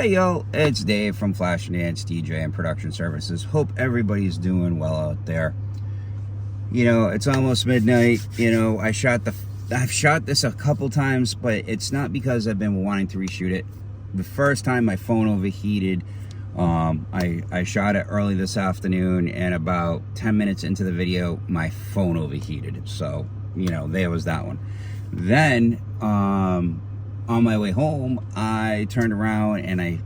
Hey yo, it's Dave from Flash and Dance DJ and Production Services. Hope everybody's doing well out there. You know, it's almost midnight. You know, I've shot this a couple times, but it's not because I've been wanting to reshoot it. The first time my phone overheated. I shot it early this afternoon, and about 10 minutes into the video, my phone overheated. So, you know, there was that one. Then, on my way home, I turned around and I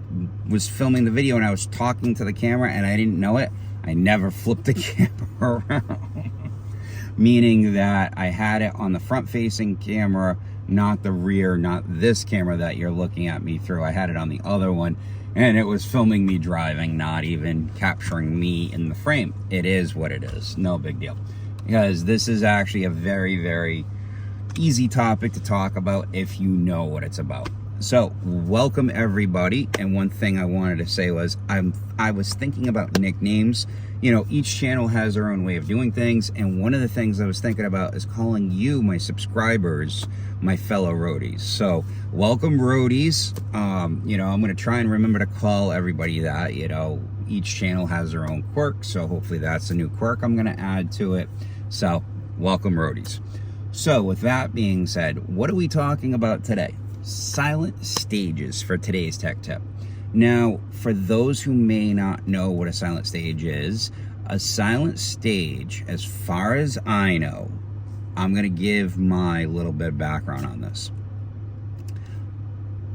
was filming the video and I was talking to the camera and I didn't know it. I never flipped the camera around. Meaning that I had it on the front-facing camera, not the rear, not this camera that you're looking at me through. I had it on the other one, and it was filming me driving, not even capturing me in the frame. It is what it is. No big deal. Because this is actually a very, very easy topic to talk about if you know what it's about. So, welcome everybody. And one thing I wanted to say was I was thinking about nicknames. You know, each channel has their own way of doing things, and one of the things I was thinking about is calling you, my subscribers, my fellow roadies. So, welcome roadies. You know, I'm going to try and remember to call everybody that. You know, each channel has their own quirk, so hopefully that's a new quirk I'm going to add to it. So, welcome roadies. So, with that being said, what are we talking about today? Silent stages for today's tech tip. Now, for those who may not know what a silent stage is, a silent stage, as far as I know, I'm going to give my little bit of background on this.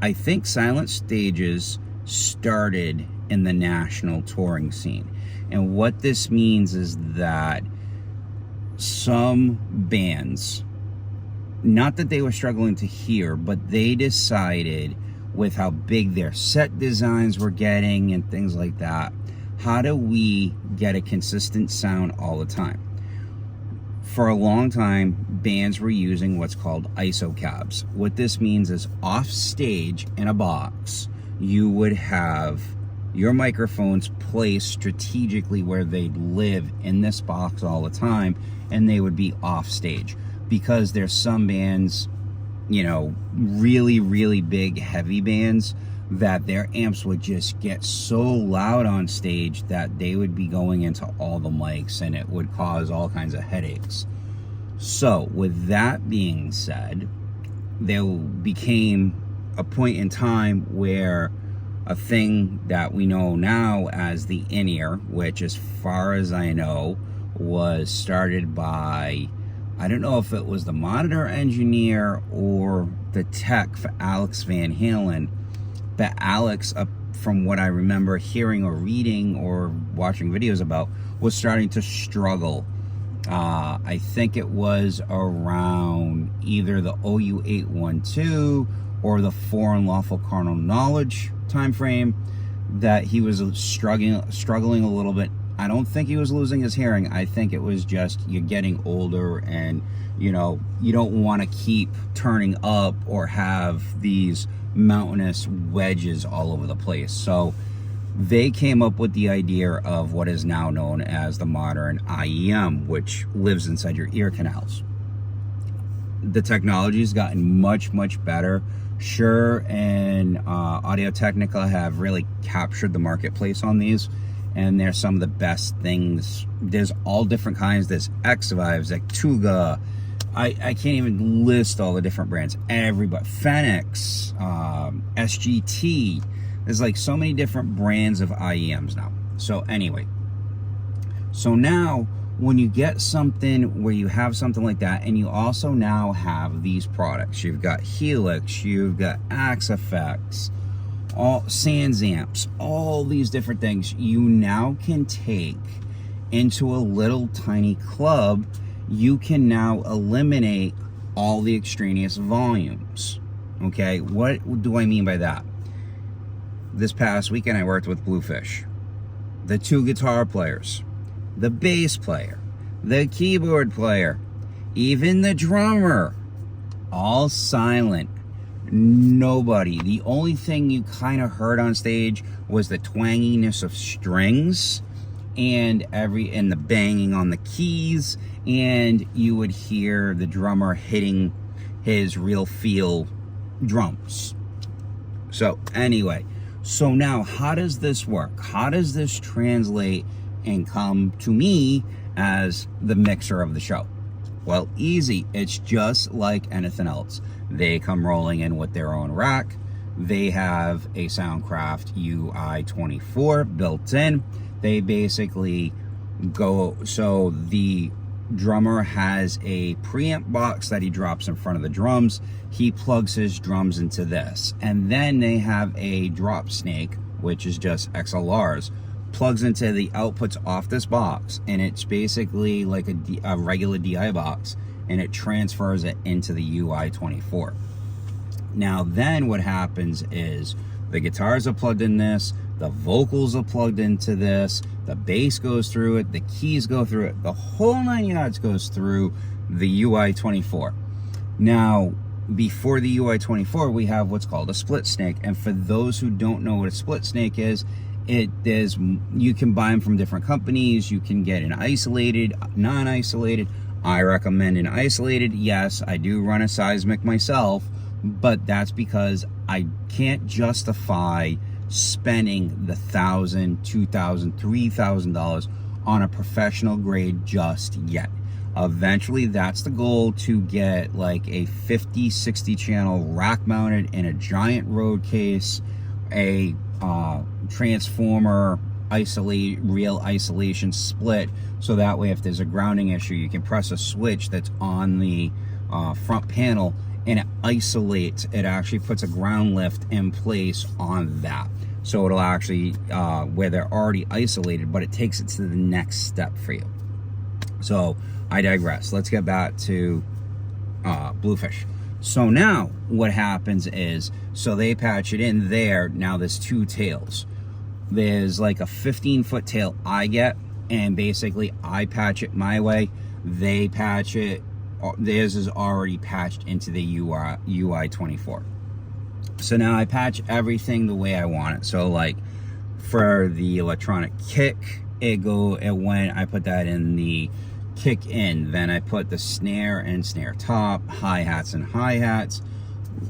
I think silent stages started in the national touring scene. And what this means is that some bands, not that they were struggling to hear, but they decided with how big their set designs were getting and things like that, how do we get a consistent sound all the time? For a long time, bands were using what's called ISO cabs. What this means is off stage in a box, you would have your microphones placed strategically where they'd live in this box all the time, and they would be off stage. Because there's some bands, you know, really, really big, heavy bands, that their amps would just get so loud on stage that they would be going into all the mics and it would cause all kinds of headaches. So, with that being said, there became a point in time where a thing that we know now as the in-ear, which as far as I know, was started by, I don't know if it was the monitor engineer or the tech for Alex Van Halen, but Alex, from what I remember hearing or reading or watching videos about, was starting to struggle. I think it was around either the OU812 or the Foreign Lawful Carnal Knowledge time frame that he was struggling a little bit. I don't think he was losing his hearing. I think it was just you're getting older and, you know, you don't want to keep turning up or have these mountainous wedges all over the place. So they came up with the idea of what is now known as the modern IEM, which lives inside your ear canals. The technology's gotten much, much better. Shure and Audio-Technica have really captured the marketplace on these. And they're some of the best things. There's all different kinds. There's X-Vives, Tuga. I can't even list all the different brands. Everybody, Phoenix, SGT. There's like so many different brands of IEMs now. So anyway, so now when you get something where you have something like that, and you also now have these products. You've got Helix, you've got Axe Effects, all Sans amps, all these different things you now can take into a little tiny club. You can now eliminate all the extraneous volumes. Okay, what do I mean by that? This past weekend I worked with BluFish. The two guitar players, the bass player, the keyboard player, even the drummer, all silent. Nobody. The only thing you kind of heard on stage was the twanginess of strings and the banging on the keys, and you would hear the drummer hitting his real feel drums. So anyway, So now, how does this work? How does this translate and come to me as the mixer of the show? Well, easy. It's just like anything else. They come rolling in with their own rack. They have a Soundcraft UI-24 built in. They basically go, so the drummer has a preamp box that he drops in front of the drums. He plugs his drums into this, and then they have a drop snake, which is just XLRs, plugs into the outputs off this box, and it's basically like a regular DI box, and it transfers it into the UI-24. Now then what happens is the guitars are plugged in this, the vocals are plugged into this, the bass goes through it, the keys go through it, the whole 9 yards goes through the UI-24. Now, before the UI-24, we have what's called a split snake. And for those who don't know what a split snake is, you can buy them from different companies. You can get an isolated, non-isolated. I recommend an isolated. Yes, I do run a seismic myself, but that's because I can't justify spending the $1,000, $2,000, $3,000 on a professional grade just yet. Eventually, that's the goal, to get like a 50, 60 channel rack mounted in a giant road case, a transformer real isolation split, so that way if there's a grounding issue, you can press a switch that's on the front panel and it isolates. It actually puts a ground lift in place on that, so it'll actually where they're already isolated, but it takes it to the next step for you. So I digress. Let's get back to BluFish. So now what happens is, so they patch it in there. Now there's two tails. There's like a 15-foot tail I get, and basically I patch it my way. They patch it. Theirs is already patched into the UI-24. So now I patch everything the way I want it. So like for the electronic kick, I put that in the kick in, then I put the snare and snare top, hi-hats and hi-hats.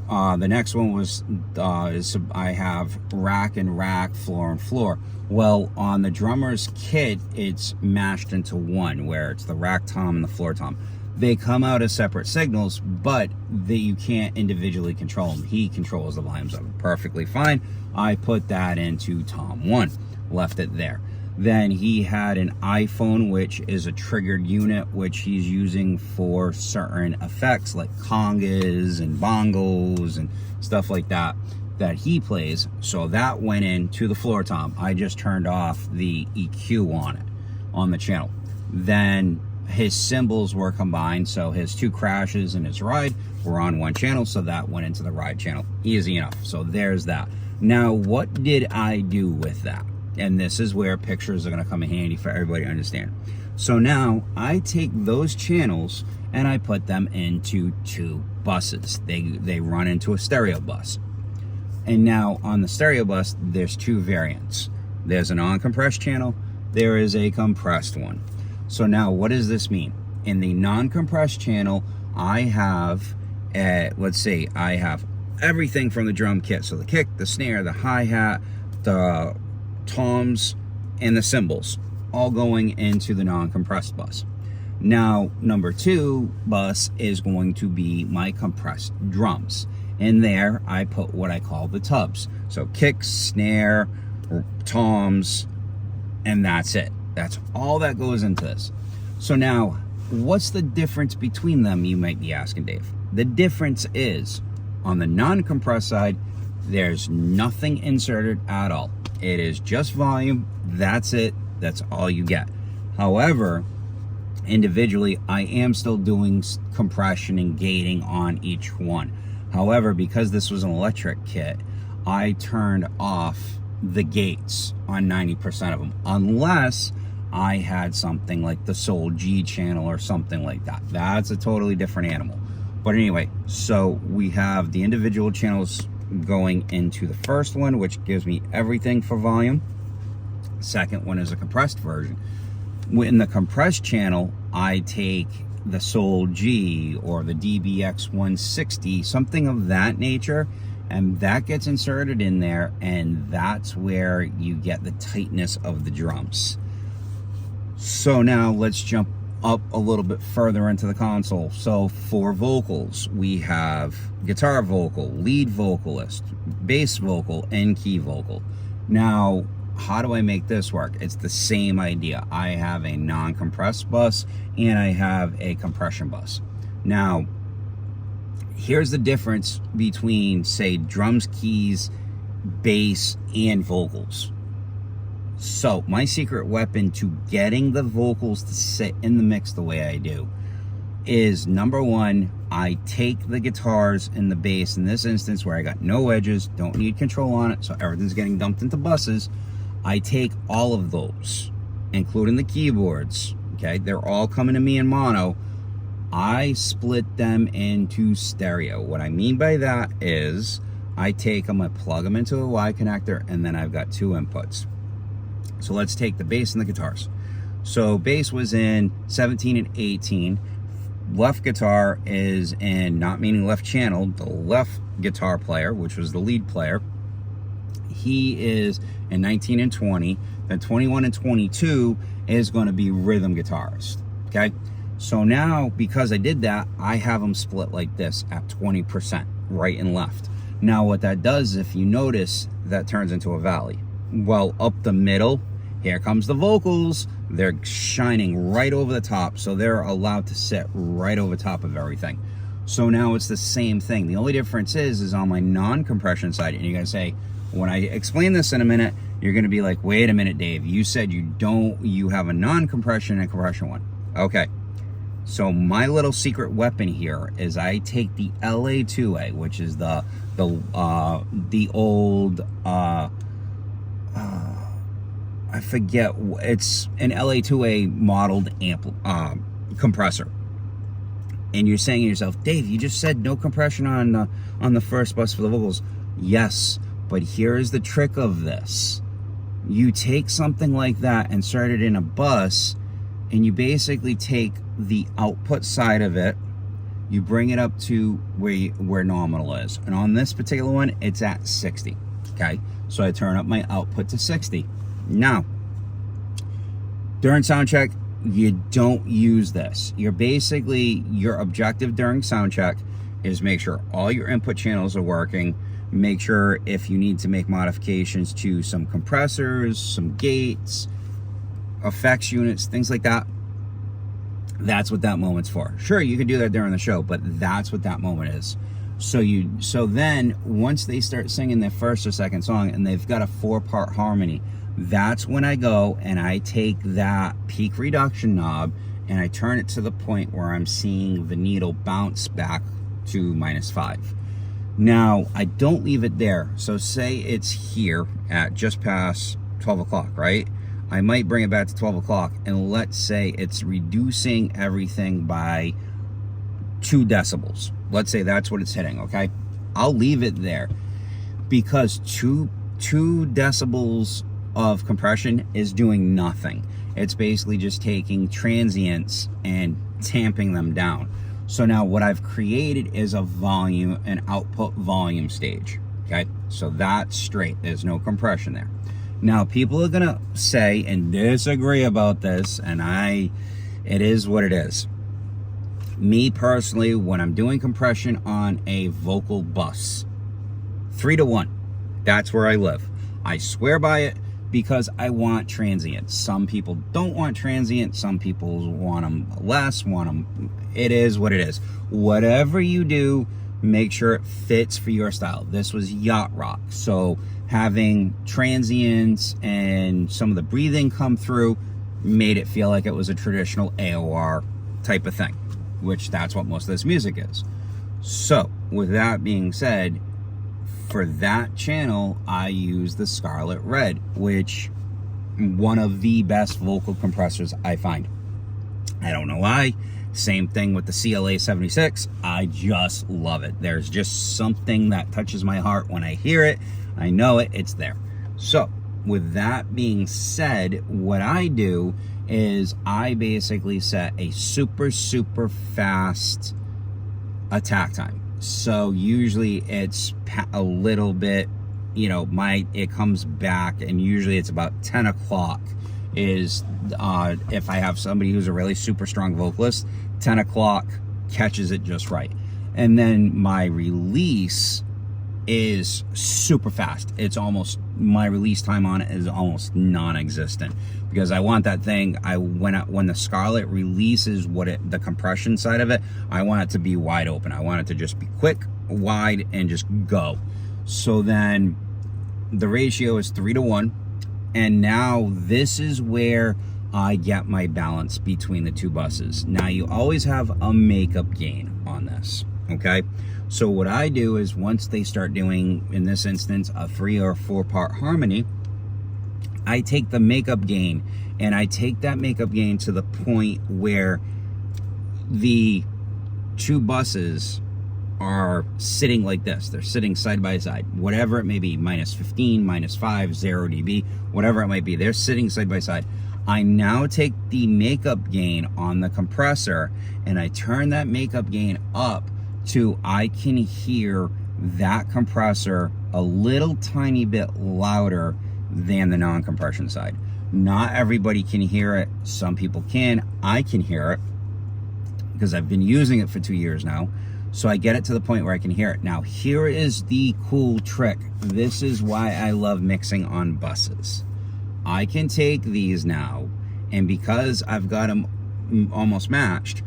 The next one was I have rack and rack, floor and floor. Well, on the drummer's kit, it's mashed into one, where it's the rack tom and the floor tom. They come out as separate signals, but you can't individually control them. He controls the volumes of it perfectly fine. I put that into tom 1, left it there. Then he had an iPhone, which is a triggered unit, which he's using for certain effects like congas and bongos and stuff like that he plays. So that went into the floor tom. I just turned off the EQ on it, on the channel. Then his cymbals were combined, so his two crashes and his ride were on one channel, so that went into the ride channel. Easy enough. So there's that. Now, what did I do with that? And this is where pictures are going to come in handy for everybody to understand. So now I take those channels and I put them into two buses. They run into a stereo bus. And now on the stereo bus, there's two variants. There's a non-compressed channel. There is a compressed one. So now what does this mean? In the non-compressed channel, I have, let's say I have everything from the drum kit. So the kick, the snare, the hi-hat, the toms, and the cymbals, all going into the non-compressed bus. Now, number 2 bus is going to be my compressed drums. In there, I put what I call the tubs. So kicks, snare, toms, and that's it. That's all that goes into this. So now, what's the difference between them, you might be asking, Dave? The difference is, on the non-compressed side, there's nothing inserted at all. It is just volume. That's it. That's all you get. However, individually, I am still doing compression and gating on each one. However, because this was an electric kit, I turned off the gates on 90% of them, unless I had something like the Soul G channel or something like that. That's a totally different animal. But anyway, so we have the individual channels going into the first one, which gives me everything for volume. Second one is a compressed version. In the compressed channel, I take the Soul G or the DBX 160, something of that nature, and that gets inserted in there, and that's where you get the tightness of the drums. So now let's jump up a little bit further into the console. So for vocals, we have guitar vocal, lead vocalist, bass vocal, and key vocal. Now, how do I make this work? It's the same idea. I have a non-compressed bus and I have a compression bus. Now, here's the difference between, say, drums, keys, bass, and vocals. So my secret weapon to getting the vocals to sit in the mix the way I do is, number one, I take the guitars and the bass, in this instance where I got no edges, don't need control on it, so everything's getting dumped into buses. I take all of those, including the keyboards, okay? They're all coming to me in mono. I split them into stereo. What I mean by that is I take them, I plug them into a Y connector, and then I've got two inputs. So let's take the bass and the guitars. So bass was in 17 and 18. Left guitar is in, not meaning left channel, the left guitar player, which was the lead player. He is in 19 and 20. Then 21 and 22 is going to be rhythm guitarist. Okay. So now, because I did that, I have them split like this at 20%, right and left. Now what that does, if you notice, that turns into a valley. Well, up the middle, here comes the vocals. They're shining right over the top, so they're allowed to sit right over top of everything. So now it's the same thing. The only difference is on my non-compression side, and you're gonna say, when I explain this in a minute, you're gonna be like, wait a minute, Dave, you said you have a non-compression and compression one. Okay, so my little secret weapon here is I take the LA2A, which is the old, I forget, it's an LA2A modeled compressor. And you're saying to yourself, Dave, you just said no compression on the first bus for the vocals. Yes, but here's the trick of this. You take something like that, insert it in a bus, and you basically take the output side of it, you bring it up to where nominal is. And on this particular one, it's at 60, okay? So I turn up my output to 60. Now, during sound check, you don't use this. You're basically, your objective during sound check is make sure all your input channels are working. Make sure if you need to make modifications to some compressors, some gates, effects units, things like that, that's what that moment's for. Sure, you can do that during the show, but that's what that moment is. So then once they start singing their first or second song and they've got a 4-part harmony, that's when I go and I take that peak reduction knob and I turn it to the point where I'm seeing the needle bounce back to -5. Now, I don't leave it there. So say it's here at just past 12 o'clock, right? I might bring it back to 12 o'clock, and let's say it's reducing everything by 2 decibels. Let's say that's what it's hitting, okay? I'll leave it there because two decibels of compression is doing nothing. It's basically just taking transients and tamping them down. So now what I've created is a volume, an output volume stage, okay? So that's straight, there's no compression there. Now, people are gonna say and disagree about this, and it is what it is. Me personally, when I'm doing compression on a vocal bus, 3-to-1, that's where I live. I swear by it because I want transients. Some people don't want transients, some people want them less, want them, it is what it is. Whatever you do, make sure it fits for your style. This was yacht rock, so having transients and some of the breathing come through made it feel like it was a traditional AOR type of thing, which that's what most of this music is. So with that being said, for that channel, I use the Scarlet Red, which one of the best vocal compressors I find. I don't know why. Same thing with the CLA 76. I just love it. There's just something that touches my heart when I hear it. I know it, it's there. So with that being said, what I do is I basically set a super fast attack time. So usually it's a little bit, you know, it comes back, and usually it's about 10 o'clock is, if I have somebody who's a really super strong vocalist, 10 o'clock catches it just right. And then my release is super fast. It's almost, my release time on it is almost non-existent, because I want that thing, when the Scarlett releases the compression side of it, I want it to be wide open. I want it to just be quick, wide, and just go. So then the ratio is 3-to-1, and now this is where I get my balance between the two buses. Now you always have a makeup gain on this, okay? So what I do is, once they start doing, in this instance, a 3 or 4 part harmony, I take the makeup gain, and I take that makeup gain to the point where the two buses are sitting like this. They're sitting side by side, whatever it may be, -15, -5, 0 dB, whatever it might be. They're sitting side by side. I now take the makeup gain on the compressor, and I turn that makeup gain up to, I can hear that compressor a little tiny bit louder than the non-compression side. Not everybody can hear it. Some people can. I can hear it because I've been using it for 2 years now. So I get it to the point where I can hear it. Now, here is the cool trick. This is why I love mixing on buses. I can take these now, and because I've got them almost matched,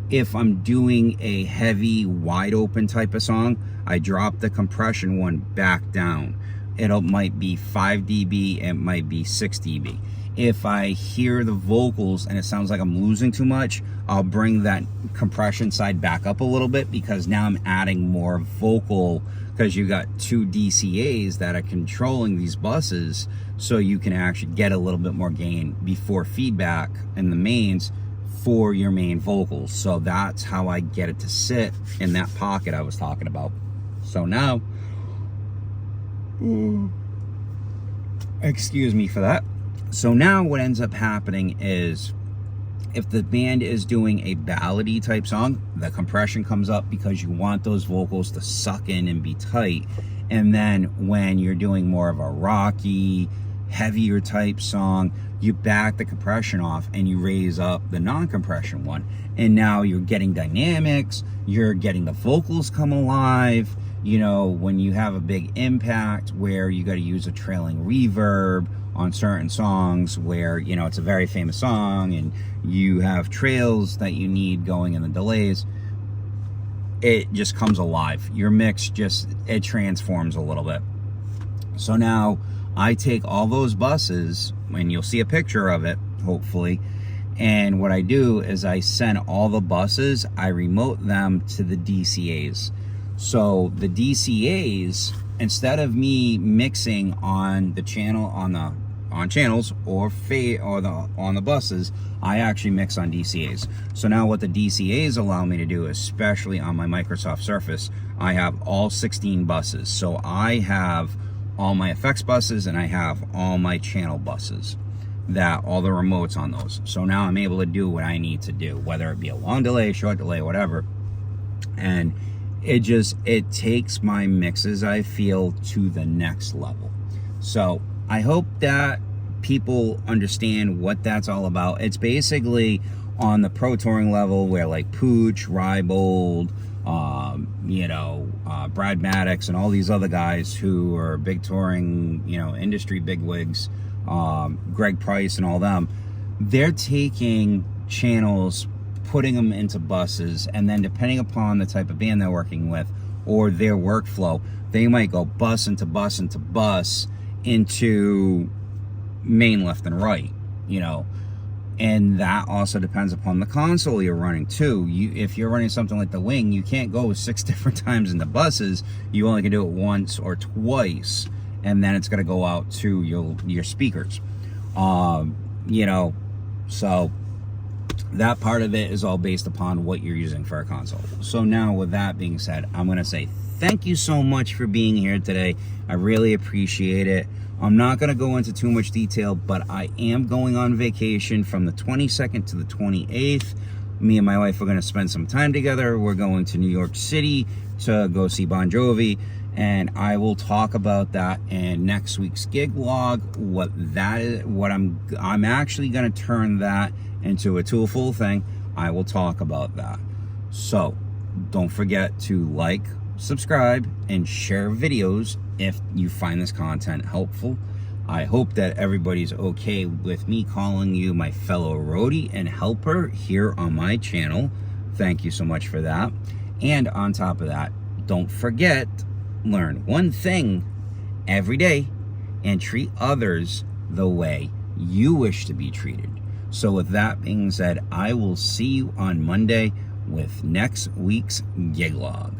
if I'm doing a heavy, wide open type of song, I drop the compression one back down. Might be 5 dB, it might be 6 dB. If I hear the vocals and it sounds like I'm losing too much, I'll bring that compression side back up a little bit, because now I'm adding more vocal, because you got 2 DCAs that are controlling these buses, so you can actually get a little bit more gain before feedback in the mains for your main vocals. So that's how I get it to sit in that pocket I was talking about. So now, excuse me for that. So now what ends up happening is, if the band is doing a ballady type song, the compression comes up because you want those vocals to suck in and be tight. And then when you're doing more of a rocky, heavier type song, you back the compression off and you raise up the non-compression one. And now you're getting dynamics, you're getting the vocals come alive. You know, when you have a big impact where you got to use a trailing reverb on certain songs where, you know, it's a very famous song and you have trails that you need going in the delays, it just comes alive. Your mix it transforms a little bit. So now I take all those buses, and you'll see a picture of it, hopefully. And what I do is I send all the buses, I remote them to the DCAs. So the DCAs, instead of me mixing on the channel, on channels or on the buses, I actually mix on DCAs. So now what the DCAs allow me to do, especially on my Microsoft Surface, I have all 16 buses. So I have all my effects buses and I have all my channel buses, all the remotes on those. So now I'm able to do what I need to do, whether it be a long delay, short delay, whatever. And it takes my mixes, I feel, to the next level. So I hope that people understand what that's all about. It's basically on the pro touring level, where like Pooch, Rybold, Brad Maddox, and all these other guys who are big touring, industry bigwigs, Greg Price and all them, they're taking channels, putting them into buses, and then depending upon the type of band they're working with or their workflow, they might go bus into bus into bus into main left and right, and that also depends upon the console you're running too. If you're running something like the Wing, you can't go 6 different times in the buses. You only can do it once or twice, and then it's going to go out to your speakers. So that part of it is all based upon what you're using for a console. So now, with that being said, I'm going to say thank you so much for being here today. I really appreciate it. I'm not going to go into too much detail, but I am going on vacation from the 22nd to the 28th. Me and my wife are going to spend some time together. We're going to New York City to go see Bon Jovi, and I will talk about that in next week's gig log. What that is, what I'm actually going to turn that into a tool-full thing. I will talk about that. So don't forget to like, subscribe, and share videos if you find this content helpful. I hope that everybody's okay with me calling you my fellow roadie and helper here on my channel. Thank you so much for that. And on top of that, don't forget, learn one thing every day and treat others the way you wish to be treated. So with that being said, I will see you on Monday with next week's gig log.